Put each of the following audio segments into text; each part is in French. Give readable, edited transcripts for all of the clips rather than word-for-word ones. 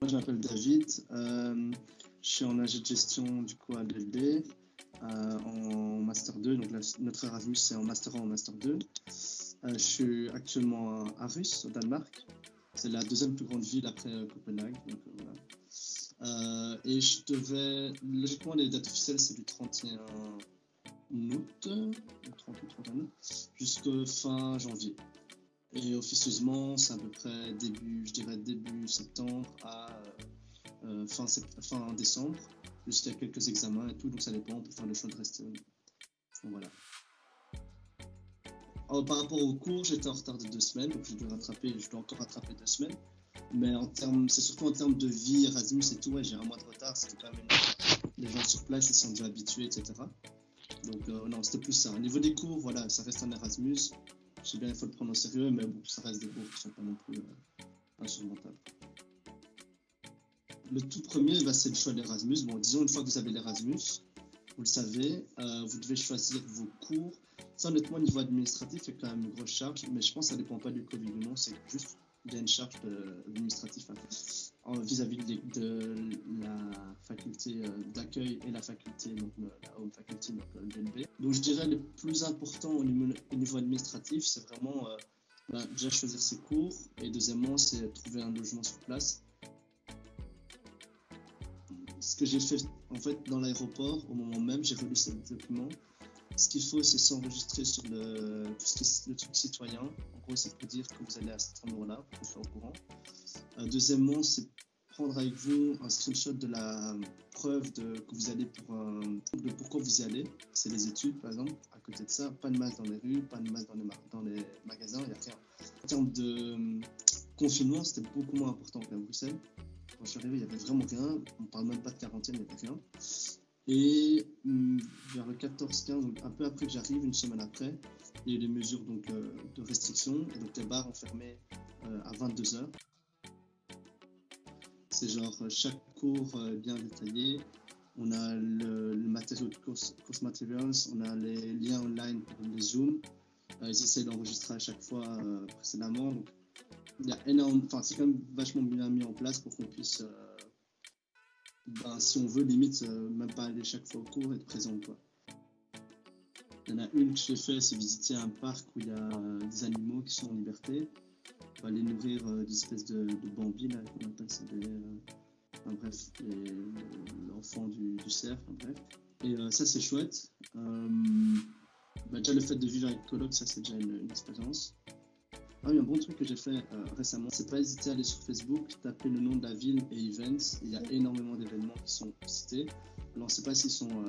Moi, je m'appelle David. Je suis en AG de gestion du coup à l'ULB en Master 2. Donc notre Erasmus, c'est en Master 1 en Master 2. Je suis actuellement à Aarhus, au Danemark. C'est la deuxième plus grande ville après Copenhague. Donc, voilà. Et logiquement, les dates officielles, c'est du 31 août, 30 août, 31 août, jusqu'au fin janvier. Et officieusement, c'est à peu près début septembre à fin décembre, jusqu'à quelques examens et tout, donc ça dépend, on peut faire le choix de rester. Donc voilà. Alors, par rapport aux cours, j'étais en retard de 2 semaines, donc je dois encore rattraper 2 semaines. Mais c'est surtout en termes de vie, Erasmus et tout, ouais, j'ai un mois de retard, c'était quand même les gens sur place, ils sont déjà habitués, etc. Donc non, c'était plus ça. Au niveau des cours, voilà, ça reste un Erasmus. Je sais bien, il faut le prendre au sérieux, mais bon, ça reste des cours qui ne sont pas non plus insurmontables. Le tout premier, c'est le choix de l'Erasmus. Bon, disons, une fois que vous avez l'Erasmus, vous le savez, vous devez choisir vos cours. Ça, honnêtement, au niveau administratif, c'est quand même une grosse charge, mais je pense que ça ne dépend pas du Covid ou non, c'est juste il y a une charge administrative vis-à-vis de la faculté d'accueil et la faculté, donc la home faculty, donc l'ULB. Donc je dirais le plus important au niveau administratif, c'est vraiment déjà choisir ses cours, et deuxièmement, c'est trouver un logement sur place. Ce que j'ai fait en fait dans l'aéroport, au moment même, j'ai relu ces documents. Ce qu'il faut, c'est s'enregistrer sur le truc citoyen. En gros, c'est pour dire que vous allez à cet endroit-là, pour qu'on soit au courant. Deuxièmement, c'est prendre avec vous un screenshot de la preuve que vous allez de pourquoi vous y allez. C'est les études, par exemple. À côté de ça, pas de masque dans les rues, pas de masque dans les magasins, il n'y a rien. En termes de confinement, c'était beaucoup moins important qu'à Bruxelles. Quand je suis arrivé, il n'y avait vraiment rien. On ne parle même pas de quarantaine, il n'y avait rien. Et vers le 14-15, donc un peu après que j'arrive, une semaine après, il y a eu des mesures de restriction, et donc les bars ont fermé à 22h. C'est genre chaque cours bien détaillé. On a le matériel de course materials, on a les liens online pour les Zoom. Ils essaient d'enregistrer à chaque fois précédemment. Donc, il y a c'est quand même vachement bien mis en place pour qu'on puisse, si on veut, limite, même pas aller chaque fois au cours et être présent, quoi. Il y en a une que j'ai fait, c'est visiter un parc où il y a des animaux qui sont en liberté. On va les nourrir d'espèces de bambis, là, qu'on appelle ça l'enfant du cerf, bref. Et ça, c'est chouette. Déjà, le fait de vivre avec coloc, ça, c'est déjà une expérience. Ah oui, un bon truc que j'ai fait récemment, c'est pas hésiter à aller sur Facebook, taper le nom de la ville et events. Il y a énormément d'événements qui sont cités. Alors, on ne sait pas s'ils sont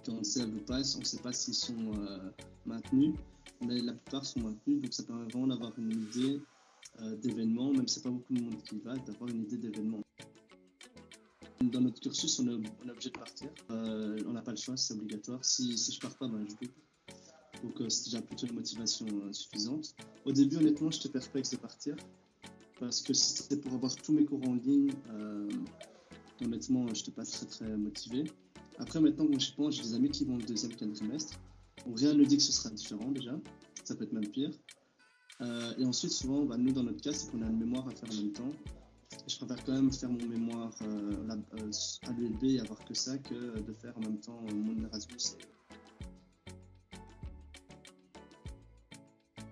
cancelled ou pas, on ne sait pas s'ils sont maintenus, mais la plupart sont maintenus, donc ça permet vraiment d'avoir une idée d'événements, même si c'est pas beaucoup de monde qui y va, d'avoir une idée d'événements. Dans notre cursus, on est obligé de partir. On n'a pas le choix, c'est obligatoire. Si je pars pas, je double. Donc c'est déjà plutôt une motivation suffisante. Au début, honnêtement, j'étais perplexe de partir, parce que si c'était pour avoir tous mes cours en ligne, honnêtement, je n'étais pas très motivé. Après, maintenant, quand je pense, j'ai des amis qui vont le deuxième quadrimestre. Bon, rien ne dit que ce sera différent déjà, ça peut être même pire. Et ensuite, souvent, nous, dans notre cas, c'est qu'on a une mémoire à faire en même temps. Et je préfère quand même faire mon mémoire à l'ULB et avoir que ça, que de faire en même temps mon Erasmus